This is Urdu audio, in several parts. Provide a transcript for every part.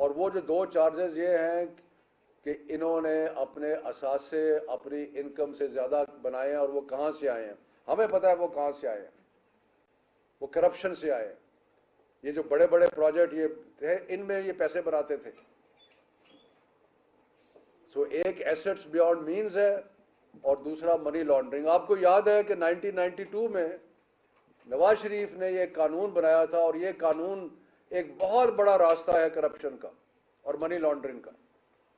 اور وہ جو 2 چارجز یہ ہیں کہ انہوں نے اپنے اثاثے اپنی انکم سے زیادہ بنائے ہیں، اور وہ کہاں سے آئے ہیں؟ ہمیں پتہ ہے وہ کہاں سے آئے ہیں، وہ کرپشن سے آئے ہیں۔ یہ جو بڑے بڑے پروجیکٹ یہ تھے، ان میں یہ پیسے بناتے تھے۔ سو ایک ایسٹس بیانڈ مینز ہے اور دوسرا منی لانڈرنگ۔ آپ کو یاد ہے کہ 1992 میں نواز شریف نے یہ قانون بنایا تھا، اور یہ قانون ایک بہت بڑا راستہ ہے کرپشن کا اور منی لانڈرنگ کا۔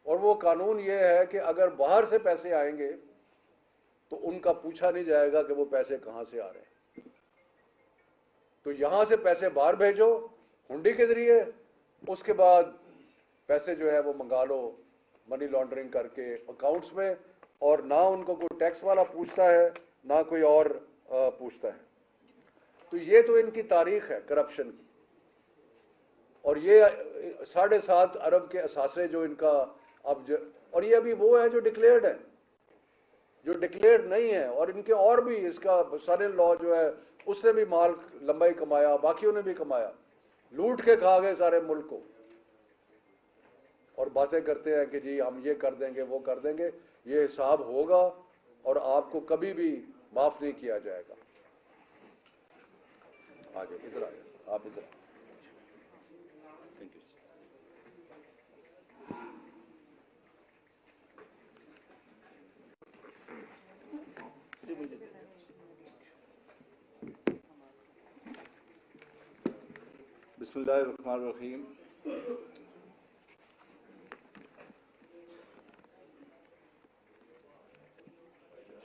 اور وہ قانون یہ ہے کہ اگر باہر سے پیسے آئیں گے تو ان کا پوچھا نہیں جائے گا کہ وہ پیسے کہاں سے آ رہے ہیں۔ تو یہاں سے پیسے باہر بھیجو ہنڈی کے ذریعے، اس کے بعد پیسے جو ہے وہ منگا لو منی لانڈرنگ کر کے اکاؤنٹس میں، اور نہ ان کو کوئی ٹیکس والا پوچھتا ہے نہ کوئی اور پوچھتا ہے۔ تو یہ تو ان کی تاریخ ہے کرپشن کی۔ اور یہ 7.5 ارب کے اثاثے جو ان کا اور یہ ابھی وہ ہے جو ڈکلیئرڈ ہے، جو ڈکلیئرڈ نہیں ہے، اور ان کے اور بھی اس کا سن ان لا جو ہے اس سے بھی مال لمبا ہی کمایا، باقیوں نے بھی کمایا، لوٹ کے کھا گئے سارے ملک کو، اور باتیں کرتے ہیں کہ جی ہم یہ کر دیں گے وہ کر دیں گے۔ یہ حساب ہوگا اور آپ کو کبھی بھی معاف نہیں کیا جائے گا۔ آگے ادھر آئے آپ، ادھر تھینک یو۔ بسم اللہ الرحمن الرحیم۔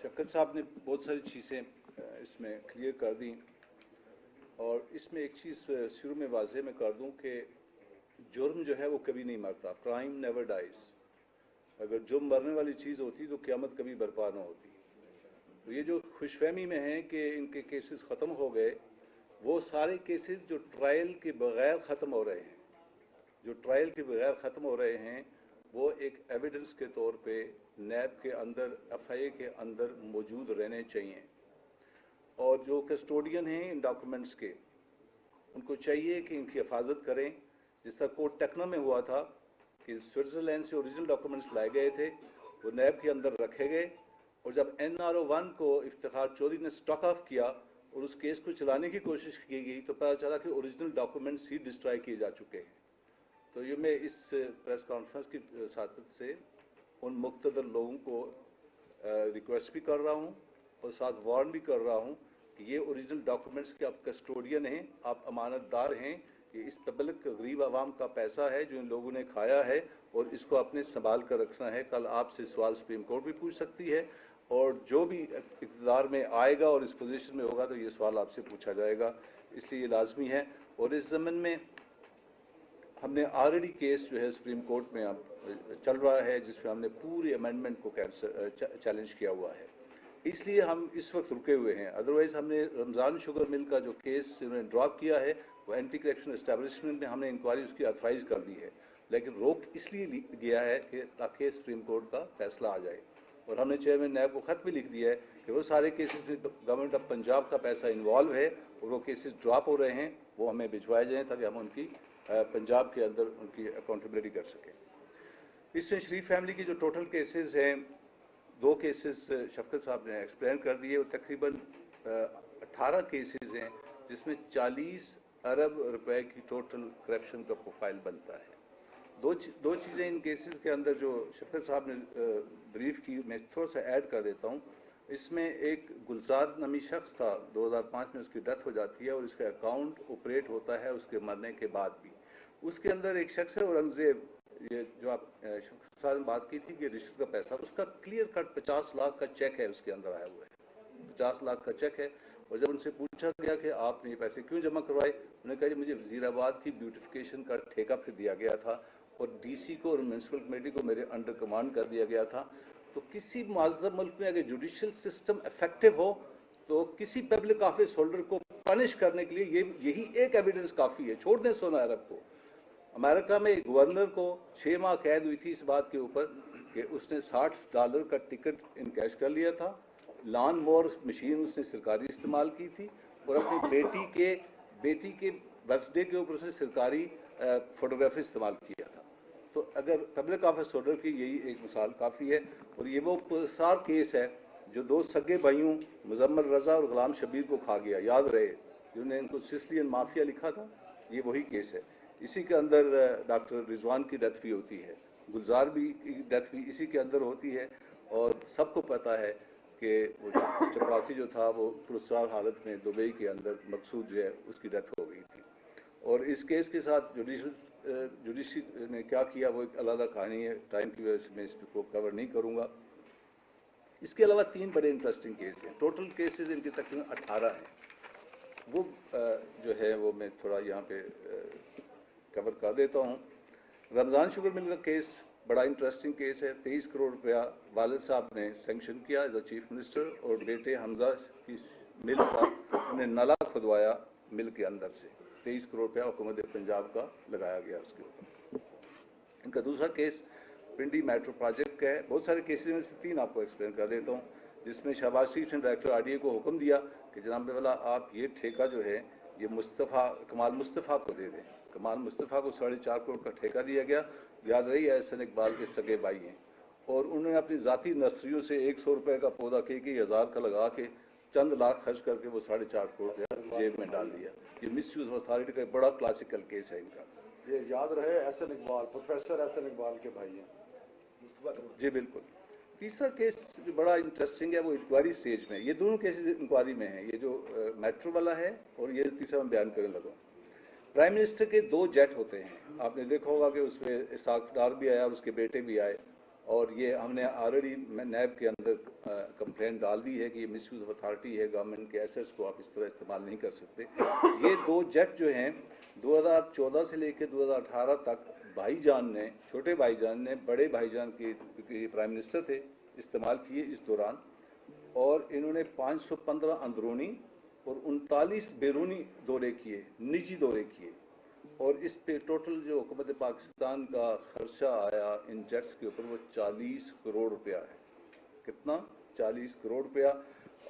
شفقت صاحب نے بہت ساری چیزیں اس میں کلیئر کر دیں، اور اس میں ایک چیز شروع میں واضح میں کر دوں کہ جرم جو ہے وہ کبھی نہیں مرتا، کرائم نیور ڈائز۔ اگر جرم مرنے والی چیز ہوتی تو قیامت کبھی برپا نہ ہوتی۔ تو یہ جو خوش فہمی میں ہے کہ ان کے کیسز ختم ہو گئے، وہ سارے کیسز جو ٹرائل کے بغیر ختم ہو رہے ہیں، جو ٹرائل کے بغیر ختم ہو رہے ہیں، وہ ایک ایویڈنس کے طور پہ نیب کے اندر، ایف آئی اے کے اندر موجود رہنے چاہیے۔ اور جو کسٹوڈین ہیں ان ڈاکومنٹس کے، ان کو چاہیے کہ ان کی حفاظت کریں، جس طرح کوٹ ٹیکنا میں ہوا تھا کہ سوئٹزرلینڈ سے اوریجنل ڈاکومنٹس لائے گئے تھے، وہ نیب کے اندر رکھے گئے، اور جب NRO-1 کو افتخار چودھری نے اسٹاک آف کیا اور اس کیس کو چلانے کی کوشش کی گئی تو پتہ چلا کہ اوریجنل ڈاکومنٹس ہی ڈسٹرائی کیے جا چکے ہیں۔ تو یہ میں اس پریس کانفرنس کی ساتھ سے ان مقتدر لوگوں کو ریکویسٹ بھی کر رہا ہوں اور ساتھ وارن بھی کر رہا ہوں کہ یہ اوریجنل ڈاکومنٹس کے آپ کسٹوڈین ہیں، آپ امانت دار ہیں۔ یہ اس پبلک غریب عوام کا پیسہ ہے جو ان لوگوں نے کھایا ہے، اور اس کو اپنے سنبھال کر رکھنا ہے۔ کل آپ سے سوال سپریم کورٹ بھی پوچھ سکتی ہے، اور جو بھی اقتدار میں آئے گا اور اس پوزیشن میں ہوگا تو یہ سوال آپ سے پوچھا جائے گا، اس لیے یہ لازمی ہے۔ اور اس ضمن میں ہم نے آلریڈی کیس جو ہے سپریم کورٹ میں چل رہا ہے، جس میں ہم نے پوری امینڈمنٹ کو چیلنج کیا ہوا ہے، اس لیے ہم اس وقت رکے ہوئے ہیں۔ ادروائز ہم نے رمضان شوگر مل کا جو کیس انہوں نے ڈراپ کیا ہے، وہ اینٹی کرپشن اسٹیبلشمنٹ میں ہم نے انکوائری اس کی آتھرائز کر دی ہے، لیکن روک اس لیے گیا ہے کہ تاکہ سپریم کورٹ کا فیصلہ آ جائے۔ اور ہم نے چیئرمین نیب کو خط بھی لکھ دیا ہے کہ وہ سارے کیسز میں گورنمنٹ آف پنجاب کا پیسہ انوالو ہے اور وہ کیسز ڈراپ ہو رہے ہیں، وہ ہمیں بھجوائے جائیں تاکہ ہم ان کی پنجاب کے اندر ان کی اکاؤنٹیبلٹی کر سکیں۔ اس میں شریف فیملی کی جو ٹوٹل کیسز ہیں، 2 کیسز شفقت صاحب نے ایکسپلین کر دیے، اور تقریباً 18 کیسز ہیں جس میں 40 ارب روپے کی ٹوٹل کرپشن کا پروفائل بنتا ہے۔ دو چیزیں ان کیسز کے اندر جو شفقت صاحب نے بریف کی، میں تھوڑا سا ایڈ کر دیتا ہوں۔ اس میں ایک گلزار نامی شخص تھا، 2005 میں اس کی ڈیتھ ہو جاتی ہے اور اس کا اکاؤنٹ آپریٹ ہوتا ہے اس کے مرنے کے بعد بھی۔ اس کے اندر ایک شخص ہے اورنگزیب، یہ جو آپ شفقت صاحب نے بات کی تھی کہ رشوت کا پیسہ، اس کا کلیئر کٹ 50 لاکھ کا چیک ہے اس کے اندر آیا ہوا ہے، 50 لاکھ کا چیک ہے۔ اور جب ان سے پوچھا گیا کہ آپ نے یہ پیسے کیوں جمع کروائے، انہوں نے کہا کہ مجھے وزیر آباد کی بیوٹیفیکیشن کا ٹھیکہ پھر دیا گیا تھا اور ڈی سی کو اور میونسپل کمیٹی کو میرے انڈر کمانڈ کر دیا گیا تھا۔ تو کسی معذب ملک میں اگر جوڈیشل سسٹم افیکٹو ہو تو کسی پبلک آفس ہولڈر کو پنش کرنے کے لیے یہی ایک ایویڈنس کافی ہے، چھوڑ دیں 16 ارب کو۔ امریکہ میں ایک گورنر کو 6 ماہ قید ہوئی تھی اس بات کے اوپر کہ اس نے $60 کا ٹکٹ ان کیش کر لیا تھا، لان مور مشین اس نے سرکاری استعمال کی تھی، اور اپنی بیٹی کے برتھ ڈے کے اوپر اس نے سرکاری فوٹوگرافی استعمال کیا تھا۔ تو اگر پبلک آفس ہولڈر کی یہی ایک مثال کافی ہے. اور یہ وہ پرسار کیس ہے جو دو سگے بھائیوں مزمل رضا اور غلام شبیر کو کھا گیا. یاد رہے جنہوں نے ان کو سسلین مافیا لکھا تھا, یہ وہی کیس ہے. اسی کے اندر ڈاکٹر رضوان کی ڈیتھ بھی ہوتی ہے, گلزار بھی کی ڈیتھ بھی اسی کے اندر ہوتی ہے. اور سب کو پتا ہے کہ وہ چپراسی جو تھا وہ پرسرار حالت میں دبئی کے اندر مقصود جو ہے اس کی ڈیتھ ہو گئی تھی. اور اس کیس کے ساتھ جوڈیشری نے کیا کیا وہ ایک علیحدہ کہانی ہے, ٹائم کی وجہ سے میں اس کو کور نہیں کروں گا. اس کے علاوہ 3 بڑے انٹرسٹنگ کیس ہیں. ٹوٹل کیسز ان کے تقریباً 18 ہیں. وہ جو ہے وہ میں تھوڑا یہاں پہ کور کر دیتا ہوں. رمضان شوگر مل کا کیس بڑا انٹرسٹنگ کیس ہے. 23 کروڑ روپیہ والد صاحب نے سینکشن کیا ایز اے چیف منسٹر, اور بیٹے حمزہ کی مل کا انہیں نالا کھدوایا مل کے اندر سے. 23 کروڑ روپیہ حکومت پنجاب کا لگایا گیا اس کے اوپر. ان کا دوسرا کیس پنڈی میٹرو پروجیکٹ کا ہے. بہت سارے کیسز میں سے 3 آپ کو ایکسپلین کر دیتا ہوں, جس میں شہباز شریف نے ڈائریکٹر RDA کو حکم دیا کہ جناب والا آپ یہ ٹھیکہ جو ہے یہ کمال مصطفیٰ کو دے دیں. کمال مصطفیٰ کو 4.5 کروڑ کا ٹھیکہ دیا گیا. یاد رہی احسن اقبال کے سگے بھائی ہیں, اور انہوں نے اپنی ذاتی نرسریوں سے 100 روپے کا پودا کے 1000 کا لگا کے چند لاکھ خرچ کر کے وہ 4.5 کروڑ روپیہ جیب میں ڈال دیا. یہ مس یوز اتھارٹی کا ایک بڑا کلاسیکل کیس ہے ان کا. یہ یاد رہے احسن اقبال, پروفیسر احسن اقبال کے بھائی ہیں. جی بالکل. تیسرا کیس جو بڑا انٹرسٹنگ ہے وہ انکوائری سٹیج میں. یہ دونوں کیسز انکوائری میں ہیں, یہ جو میٹرو والا ہے اور یہ تیسرا میں بیان کرنے لگا. پرائم منسٹر کے 2 جیٹ ہوتے ہیں. آپ نے دیکھا ہوگا کہ اس میں اسحاق ڈار بھی آیا اور اس کے بیٹے بھی آئے, اور یہ ہم نے آلریڈی نیب کے اندر کمپلین ڈال دی ہے کہ یہ مس یوز آف اتھارٹی ہے, گورنمنٹ کے ایسٹس کو آپ اس طرح استعمال نہیں کر سکتے. یہ 2 جیٹ جو ہیں 2014 سے لے کے 2018 تک بھائی جان نے, چھوٹے بھائی جان نے بڑے بھائی جان کے پرائم منسٹر تھے, استعمال کیے اس دوران. اور انہوں نے 515 اندرونی اور 39 بیرونی دورے کیے, نجی دورے کیے. اور اس پہ ٹوٹل جو حکومت پاکستان کا خرچہ آیا ان جیٹس کے اوپر وہ 40 کروڑ روپیہ ہے. کتنا؟ 40 کروڑ روپیہ.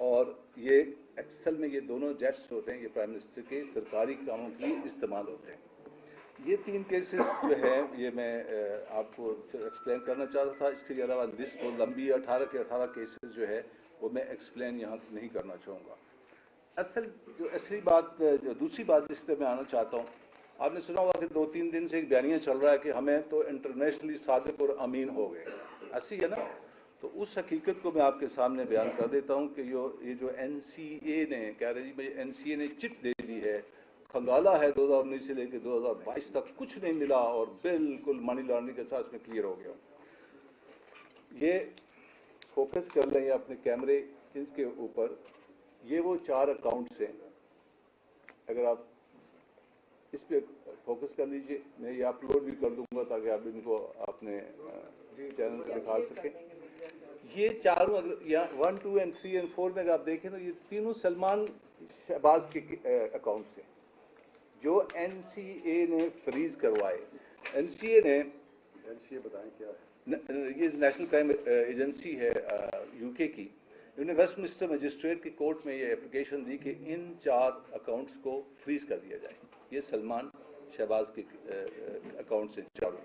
اور یہ ایکسل میں یہ دونوں جیٹس ہوتے ہیں, یہ پرائم منسٹر کے سرکاری کاموں کے لیے استعمال ہوتے ہیں. یہ 3 کیسز جو ہے یہ میں آپ کو ایکسپلین کرنا چاہتا تھا. اس کے علاوہ لسٹ بہت لمبی ہے, 18 کے 18 کیسز جو ہے وہ میں ایکسپلین یہاں نہیں کرنا چاہوں گا. اصلی بات جو دوسری بات جس پہ میں آنا چاہتا ہوں, آپ نے سنا ہوگا کہ 2-3 دن سے ایک بیانیہ چل رہا ہے کہ ہمیں تو انٹرنیشنلی صادق اور امین ہو گئے. ایسی ہے نا. تو اس حقیقت کو میں آپ کے سامنے بیان کر دیتا ہوں کہ یہ جو NCA نے کہہ رہے جی NCA نے چٹ دے دی ہے, کھنگالا ہے 2019 سے لے کے 2022 تک کچھ نہیں ملا, اور بالکل منی لانڈرنگ کے ساتھ اس میں کلیئر ہو گیا. یہ فوکس کر لیں اپنے کیمرے ان کے اوپر. یہ وہ 4 اکاؤنٹس ہیں, اگر آپ اس پہ فوکس کر لیجئے. میں یہ اپلوڈ بھی کر دوں گا تاکہ آپ ان کو اپنے چینل پہ دکھا سکیں. یہ چاروں اگر یہاں 1, 2 and 3 and 4 میں اگر آپ دیکھیں تو یہ تینوں سلمان شہباز کے اکاؤنٹس ہیں جو NCA نے فریز کروائے. NCA بتائیں کیا ہے. یہ نیشنل کرائم ایجنسی ہے UK کی. انہوں نے ویسٹ منسٹر مجسٹریٹ کی کورٹ میں یہ اپلیکیشن دی کہ ان 4 اکاؤنٹس کو فریز کر دیا جائے. یہ سلمان شہباز کے اکاؤنٹس ہیں چاروں.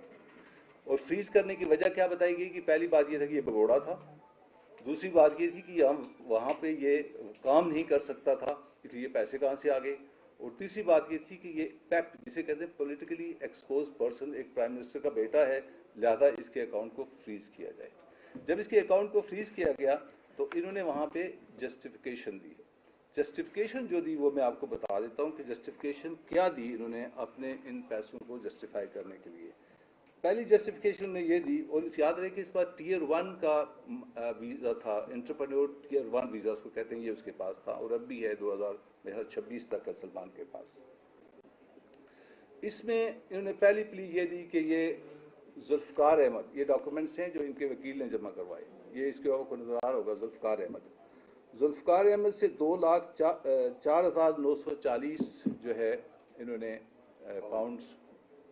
اور فریز کرنے کی وجہ کیا بتائی گئی کہ پہلی بات یہ تھا کہ یہ بگوڑا تھا, دوسری بات یہ تھی کہ ہم وہاں پہ یہ کام نہیں کر سکتا تھا اس لیے پیسے کہاں سے آ گئے, اور تیسری بات یہ تھی کہ یہ پیپ جسے کہتے ہیں پولیٹیکلی ایکسپوز پرسن ایک پرائم منسٹر کا بیٹا ہے, لہذا اس کے اکاؤنٹ کو فریز کیا جائے. جب اس کے اکاؤنٹ کو فریز کیا گیا تو انہوں نے وہاں پہ جسٹیفیکیشن دی. جسٹیفیکیشن جو دی وہ میں آپ کو بتا دیتا ہوں کہ جسٹیفیکیشن کیا دی انہوں نے اپنے ان پیسوں کو جسٹیفائی کرنے کے لیے. پہلی جسٹیفیکیشن نے یہ دی, اور یاد رہے کہ اس بار Tier 1 کا ویزا تھا, انٹرپرینور Tier 1 ویزا اس کو کہتے ہیں, یہ اس کے پاس تھا اور اب بھی ہے 2026 تک کا سلمان کے پاس. اس میں انہوں نے پہلی پلی یہ دی کہ یہ ذوالفقار احمد, یہ ڈاکومنٹس ہیں جو ان کے وکیل نے جمع کروائے, یہ اس کے اوپر کو نظر ہوگا ذوالفقار احمد سے 2,04,940 جو ہے انہوں نے پاؤنڈز,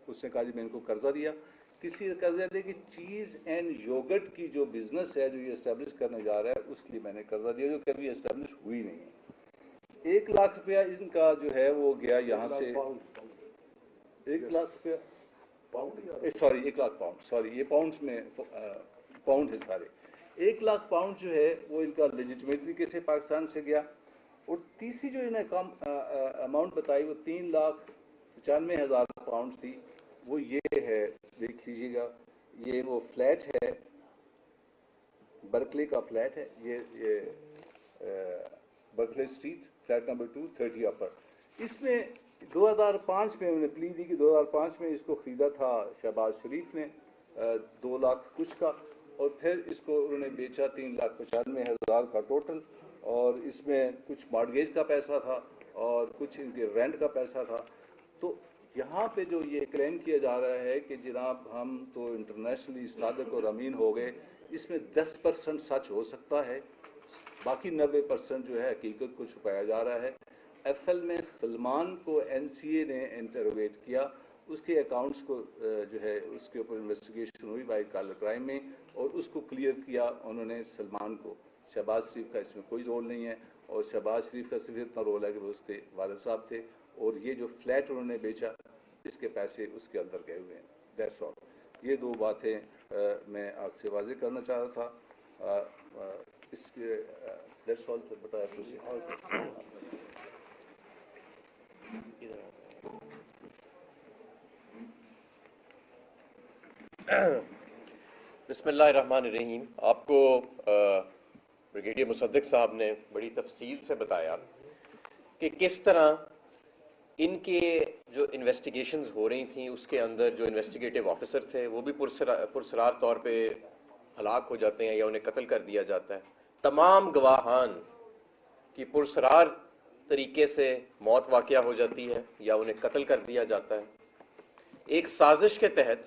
اس نے کہا جی میں ان کو قرضہ دیا. کسی قرضہ دے کہ چیز اینڈ یوگرٹ کی جو بزنس ہے جو یہ اسٹیبلش کرنے جا رہا ہے اس کے لیے میں نے قرضہ دیا, جو کبھی اسٹیبلش ہوئی نہیں ہے. 1 لاکھ روپیہ ان کا جو ہے وہ گیا یہاں سے, 1 لاکھ روپیہ سوری 1 لاکھ پاؤنڈ، سوری یہ پاؤنڈز میں پاؤنڈ ہے سارے. 1 لاکھ پاؤنڈ جو ہے وہ ان کا لیجٹمیٹ طریقے سے پاکستان سے گیا. اور تیسری جو انہیں کم اماؤنٹ بتائی وہ 3,95,000 پاؤنڈ تھی. وہ یہ ہے، دیکھ لیجیے گا، یہ وہ فلیٹ ہے، برکلے کا فلیٹ ہے، یہ برکلے اسٹریٹ، فلیٹ نمبر 230 اپر. اس میں 2005 میں انہوں نے پلی دی کہ 2005 میں اس کو خریدا تھا شہباز شریف نے 2 لاکھ کچھ کا، اور پھر اس کو انہوں نے بیچا 3,95,000 کا ٹوٹل. اور اس میں کچھ مارگیج کا پیسہ تھا اور کچھ ان کے رینٹ کا پیسہ تھا. تو یہاں پہ جو یہ کلیم کیا جا رہا ہے کہ جناب ہم تو انٹرنیشنلی صادق اور امین ہو گئے، اس میں 10% سچ ہو سکتا ہے، باقی 90% جو ہے حقیقت کو چھپایا جا رہا ہے. FL میں سلمان کو NCA نے انٹروگیٹ کیا، اس کے اکاؤنٹس کو جو ہے اس کے اوپر انویسٹیگیشن ہوئی وائٹ کالر کرائم میں، اور اس کو کلیئر کیا انہوں نے سلمان کو. شہباز شریف کا اس میں کوئی رول نہیں ہے، اور شہباز شریف کا صرف اتنا رول ہے کہ وہ اس کے والد صاحب تھے، اور یہ جو فلیٹ انہوں نے بیچا اس کے پیسے اس کے اندر گئے ہوئے ہیں. That's all. یہ 2 باتیں میں آپ سے واضح کرنا چاہ رہا تھا. اس کے دیٹس آل سے بتایا. بسم اللہ الرحمن الرحیم. آپ کو بریگیڈیئر مصدق صاحب نے بڑی تفصیل سے بتایا کہ کس طرح ان کے جو انویسٹیگیشنز ہو رہی تھیں اس کے اندر جو انویسٹیگیٹو آفیسر تھے وہ بھی پرسرار طور پہ ہلاک ہو جاتے ہیں یا انہیں قتل کر دیا جاتا ہے. تمام گواہان کی پرسرار طریقے سے موت واقعہ ہو جاتی ہے یا انہیں قتل کر دیا جاتا ہے. ایک سازش کے تحت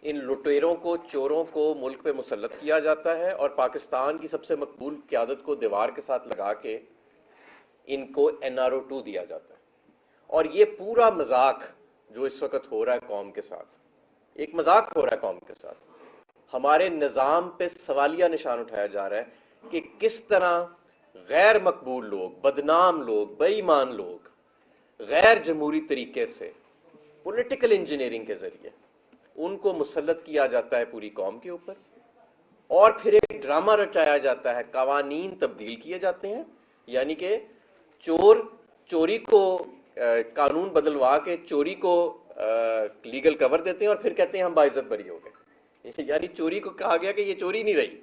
ان لٹیروں کو، چوروں کو ملک پہ مسلط کیا جاتا ہے اور پاکستان کی سب سے مقبول قیادت کو دیوار کے ساتھ لگا کے ان کو NRO 2 دیا جاتا ہے. اور یہ پورا مذاق جو اس وقت ہو رہا ہے قوم کے ساتھ، ایک مذاق ہو رہا ہے قوم کے ساتھ. ہمارے نظام پہ سوالیہ نشان اٹھایا جا رہا ہے کہ کس طرح غیر مقبول لوگ، بدنام لوگ، بے ایمان لوگ غیر جمہوری طریقے سے پولیٹیکل انجینئرنگ کے ذریعے ان کو مسلط کیا جاتا ہے پوری قوم کے اوپر، اور پھر ایک ڈرامہ رچایا جاتا ہے، قوانین تبدیل کیے جاتے ہیں. یعنی کہ چوری کو قانون بدلوا کے چوری کو لیگل کور دیتے ہیں اور پھر کہتے ہیں ہم باعزت بری ہو گئے. یعنی چوری کو کہا گیا کہ یہ چوری نہیں رہی،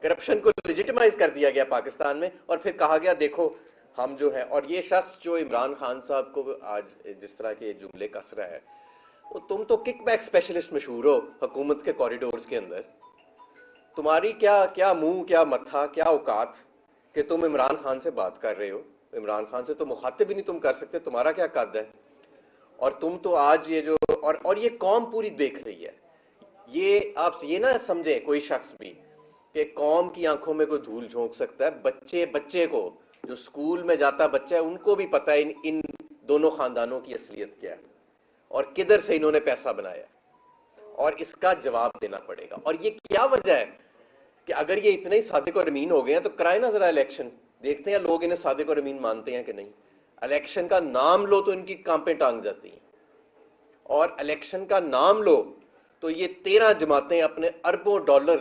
کرپشن کو لیجٹمائز کر دیا گیا پاکستان میں، اور پھر کہا گیا دیکھو ہم جو ہیں. اور یہ شخص جو عمران خان صاحب کو آج جس طرح کے جملے کس رہا ہے، تم تو کک بیک اسپیشلسٹ مشہور ہو حکومت کے کوریڈورز کے اندر. تمہاری کیا منہ، کیا متھا، کیا اوقات کہ تم عمران خان سے بات کر رہے ہو. عمران خان سے تو مخاطب ہی نہیں تم کر سکتے، تمہارا کیا قد ہے. اور تم تو آج یہ جو اور یہ قوم پوری دیکھ رہی ہے. یہ آپ یہ نہ سمجھیں کوئی شخص بھی کہ قوم کی آنکھوں میں کوئی دھول جھونک سکتا ہے. بچے کو جو سکول میں جاتا بچہ ہے ان کو بھی پتہ ہے ان دونوں خاندانوں کی اصلیت کیا ہے اور کدھر سے انہوں نے پیسہ بنایا، اور اس کا جواب دینا پڑے گا. اور یہ کیا وجہ ہے کہ اگر یہ اتنے ہی صادق اور امین ہو گئے ہیں تو کرائے نا ذرا الیکشن، دیکھتے ہیں لوگ انہیں صادق اور امین مانتے ہیں کہ نہیں. الیکشن کا نام لو تو ان کی کانپیں ٹانگ جاتی ہیں، اور الیکشن کا نام لو تو یہ 13 جماعتیں اپنے اربوں ڈالر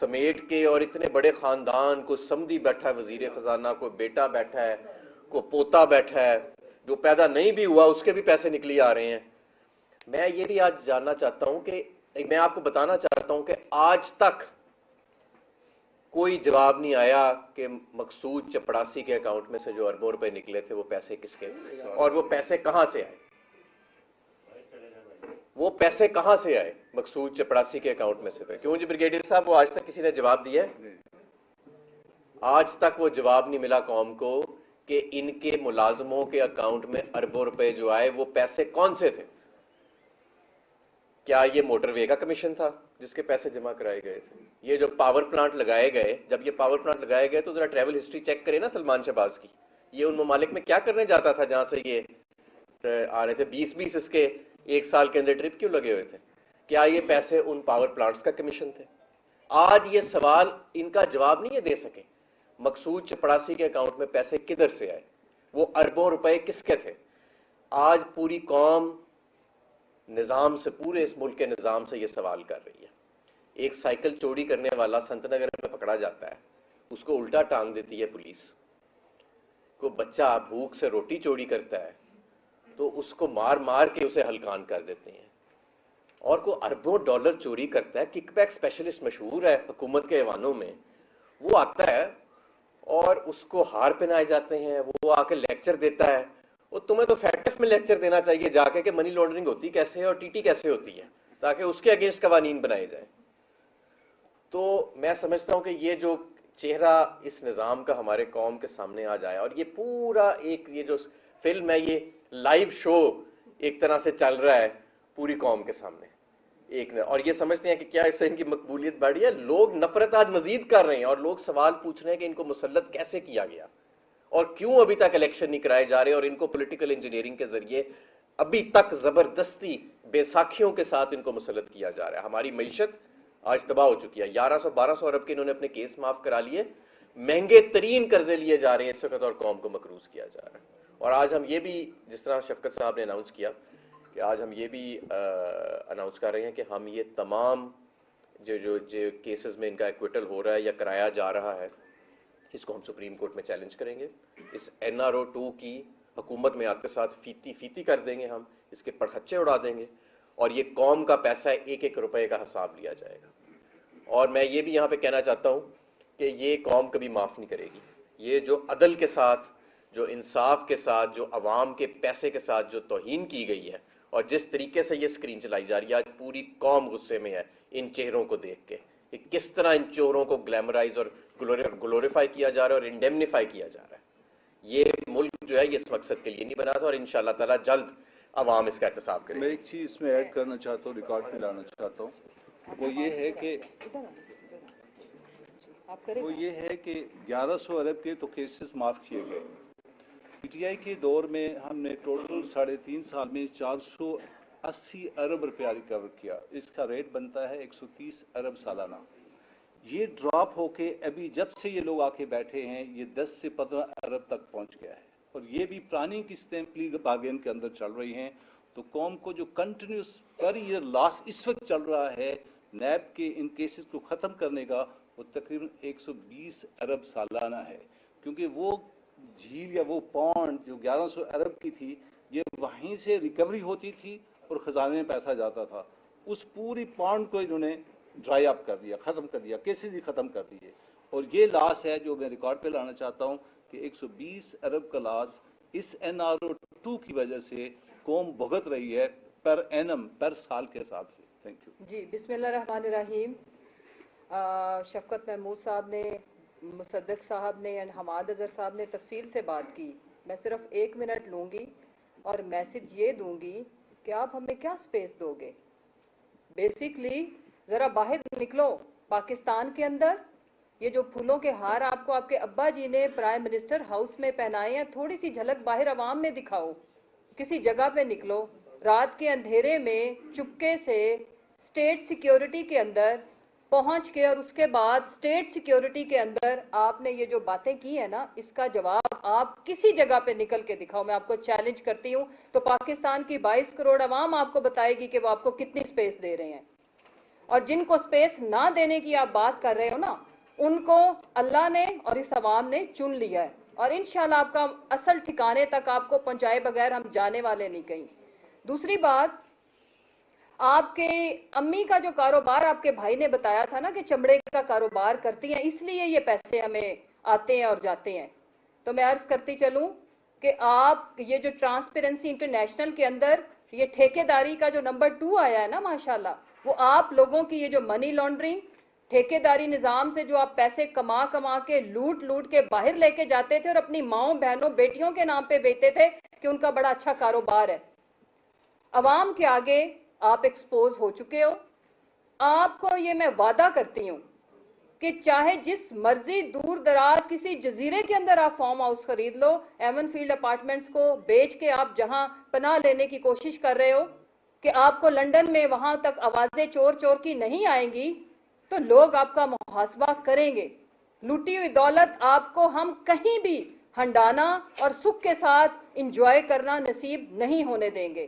سمیٹ کے، اور اتنے بڑے خاندان کو سمدھی بیٹھا ہے وزیر خزانہ، کو بیٹا بیٹھا ہے، کو پوتا بیٹھا ہے، جو پیدا نہیں بھی ہوا اس کے بھی پیسے نکلی آ رہے ہیں. میں یہ بھی آج جاننا چاہتا ہوں کہ میں آپ کو بتانا چاہتا ہوں کہ آج تک کوئی جواب نہیں آیا کہ مقصود چپڑاسی کے اکاؤنٹ میں سے جو اربوں روپے نکلے تھے وہ پیسے کس کے، اور وہ پیسے کہاں سے آئے. وہ پیسے کہاں سے آئے مقصود چپڑاسی کے اکاؤنٹ میں سے. کیوں جی بریگیڈیئر صاحب، وہ آج تک کسی نے جواب دیا ہے؟ آج تک وہ جواب نہیں ملا قوم کو کہ ان کے ملازموں کے اکاؤنٹ میں اربوں روپے جو آئے وہ پیسے کون سے تھے. کیا یہ موٹر وے کا کمیشن تھا جس کے پیسے جمع کرائے گئے تھے؟ یہ جو پاور پلانٹ لگائے گئے، جب یہ پاور پلانٹ لگائے گئے تو ذرا ٹریول ہسٹری چیک کرے نا سلمان شہباز کی. یہ ان ممالک میں کیا کرنے جاتا تھا جہاں سے یہ آ رہے تھے؟ 20 اس کے 1 سال کے اندر ٹرپ کیوں لگے ہوئے تھے؟ کیا یہ پیسے ان پاور پلانٹس کا کمیشن تھے؟ آج یہ سوال ان کا جواب نہیں یہ دے سکے. مقصود چپڑاسی کے اکاؤنٹ میں پیسے کدھر سے آئے؟ وہ اربوں روپے کس کے تھے؟ آج پوری قوم نظام سے, پورے اس ملک کے نظام سے یہ سوال کر رہی ہے. ایک سائیکل چوری کرنے والا سنت نگر میں پکڑا جاتا ہے, اس کو الٹا ٹانگ دیتی ہے پولیس. کوئی بچہ بھوک سے روٹی چوری کرتا ہے تو اس کو مار مار کے اسے ہلکان کر دیتے ہیں. اور کوئی اربوں ڈالر چوری کرتا ہے, کک بیک اسپیشلسٹ مشہور ہے حکومت کے ایوانوں میں, وہ آتا ہے اور اس کو ہار پہنائے جاتے ہیں, وہ آ کے لیکچر دیتا ہے. وہ تمہیں تو فیکٹف میں لیکچر دینا چاہیے جا کے کہ منی لانڈرنگ ہوتی کیسے ہے اور ٹی ٹی کیسے ہوتی ہے, تاکہ اس کے اگینسٹ قوانین بنائے جائیں. تو میں سمجھتا ہوں کہ یہ جو چہرہ اس نظام کا ہمارے قوم کے سامنے آ جائے, اور یہ پورا ایک یہ جو فلم ہے, یہ لائیو شو ایک طرح سے چل رہا ہے پوری قوم کے سامنے ایک نے, اور یہ سمجھتے ہیں کہ کیا اس سے ان کی مقبولیت بڑھی ہے. لوگ نفرت آج مزید کر رہے ہیں, اور لوگ سوال پوچھ رہے ہیں کہ ان کو مسلط کیسے کیا گیا اور کیوں ابھی تک الیکشن نہیں کرائے جا رہے, اور ان کو پولیٹیکل انجینئرنگ کے ذریعے ابھی تک زبردستی بے ساکھیوں کے ساتھ ان کو مسلط کیا جا رہا ہے. ہماری معیشت آج تباہ ہو چکی ہے. 1100-1200 ارب کے انہوں نے اپنے کیس معاف کرا لیے, مہنگے ترین قرضے لیے جا رہے ہیں اس وقت, اور قوم کو مقروض کیا جا رہا ہے. اور آج ہم یہ بھی, جس طرح شفقت صاحب نے اناؤنس کیا, کہ آج ہم یہ بھی اناؤنس کر رہے ہیں کہ ہم یہ تمام جو کیسز میں ان کا ایکویٹل ہو رہا ہے یا کرایا جا رہا ہے, اس کو ہم سپریم کورٹ میں چیلنج کریں گے. اس NRO 2 کی حکومت میں آپ کے ساتھ فیتی کر دیں گے, ہم اس کے پڑخچے اڑا دیں گے, اور یہ قوم کا پیسہ ہے, ایک ایک روپے کا حساب لیا جائے گا. اور میں یہ بھی یہاں پہ کہنا چاہتا ہوں کہ یہ قوم کبھی معاف نہیں کرے گی. یہ جو عدل کے ساتھ, جو انصاف کے ساتھ, جو عوام کے پیسے کے ساتھ جو توہین کی گئی ہے, اور جس طریقے سے یہ اسکرین چلائی جا رہی ہے, آج پوری قوم غصے میں ہے ان چہروں کو دیکھ کے, کہ کس طرح ان چہروں کو گلیمرائز اور گلوریفائی کیا جا رہا ہے اور انڈیمنیفائی کیا جا رہا ہے. یہ ملک جو ہے یہ اس مقصد کے لیے نہیں بنا تھا, اور انشاءاللہ تعالی جلد عوام اس کا احتساب کرے. میں ایک چیز اس میں ایڈ کرنا چاہتا ہوں, ریکارڈ پہ لانا چاہتا ہوں, وہ یہ ہے کہ 1100 ارب کے تو کیسز معاف کیے گئے. PTI کے دور میں ہم نے ٹوٹل 3.5 سال میں 480 ارب روپیہ ریکور کیا. اس کا ریٹ بنتا ہے 130 ارب سالانہ. یہ ڈراپ ہو کے ابھی جب سے یہ لوگ آ کے بیٹھے ہیں یہ 10 سے 15 ارب تک پہنچ گیا ہے, اور یہ بھی پرانی قسطیں پلی بارگین کے اندر چل رہی ہیں. تو قوم کو جو کنٹینیوس پر ایئر لاس اس وقت چل رہا ہے نیب کے ان کیسز کو ختم کرنے کا, وہ تقریباً 120 ارب سالانہ ہے. کیونکہ وہ جھیل یا وہ پونڈ جو 1100 ارب کی تھی, یہ وہیں سے ریکوری ہوتی تھی اور خزانے میں پیسہ جاتا تھا. اس پوری پونڈ کو انہوں نے ڈرائی اپ کر دیا, ختم کر دیا, کیسز ہی ختم کر دیے. اور یہ لاس ہے جو میں ریکارڈ پہ لانا چاہتا ہوں کہ 120 ارب کا لاس اس NRO 2 کی وجہ سے قوم بھگت رہی ہے پر اینم, پر سال کے حساب سے. Thank you. جی, بسم اللہ الرحمن الرحیم. شفقت محمود صاحب نے, مصدق صاحب نے, حماد اظہر صاحب نے تفصیل سے بات کی. میں صرف 1 منٹ لوں گی اور میسج یہ دوں گی کہ آپ ہمیں کیا سپیس دو گے. بیسیکلی ذرا باہر نکلو. پاکستان کے اندر یہ جو پھولوں کے ہار آپ کو آپ کے ابا جی نے پرائم منسٹر ہاؤس میں پہنائے ہیں, تھوڑی سی جھلک باہر عوام میں دکھاؤ. کسی جگہ پہ نکلو, رات کے اندھیرے میں چپکے سے اسٹیٹ سیکیورٹی کے اندر پہنچ کے, اور اس کے بعد اسٹیٹ سیکیورٹی کے اندر آپ نے یہ جو باتیں کی ہیں نا, اس کا جواب آپ کسی جگہ پہ نکل کے دکھاؤ. میں آپ کو چیلنج کرتی ہوں. تو پاکستان کی 22 کروڑ عوام آپ کو بتائے گی کہ وہ آپ کو کتنی سپیس دے رہے ہیں. اور جن کو سپیس نہ دینے کی آپ بات کر رہے ہو نا, ان کو اللہ نے اور اس عوام نے چن لیا ہے, اور انشاءاللہ آپ کا اصل ٹھکانے تک آپ کو پہنچائے بغیر ہم جانے والے نہیں کہیں. دوسری بات, آپ کے امی کا جو کاروبار آپ کے بھائی نے بتایا تھا نا کہ چمڑے کا کاروبار کرتی ہیں, اس لیے یہ پیسے ہمیں آتے ہیں اور جاتے ہیں. تو میں عرض کرتی چلوں کہ آپ یہ جو ٹرانسپیرنسی انٹرنیشنل کے اندر یہ ٹھیکیداری کا جو نمبر 2 آیا ہے نا ماشاءاللہ, وہ آپ لوگوں کی یہ جو منی لانڈرنگ ٹھیکیداری نظام سے جو آپ پیسے کما کے لوٹ کے باہر لے کے جاتے تھے اور اپنی ماؤں بہنوں بیٹیوں کے نام پہ بیچتے تھے کہ ان کا بڑا اچھا کاروبار ہے. عوام کے آگے آپ ایکسپوز ہو چکے ہو. آپ کو یہ میں وعدہ کرتی ہوں کہ چاہے جس مرضی دور دراز کسی جزیرے کے اندر آپ فارم ہاؤس خرید لو, ایون فیلڈ اپارٹمنٹس کو بیچ کے آپ جہاں پناہ لینے کی کوشش کر رہے ہو کہ آپ کو لنڈن میں وہاں تک آوازیں چور کی نہیں آئیں گی, تو لوگ آپ کا محاسبہ کریں گے. لوٹی ہوئی دولت آپ کو ہم کہیں بھی ہنڈانا اور سکھ کے ساتھ انجوائے کرنا نصیب نہیں ہونے دیں گے.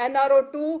NRO 2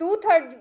2/3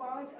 5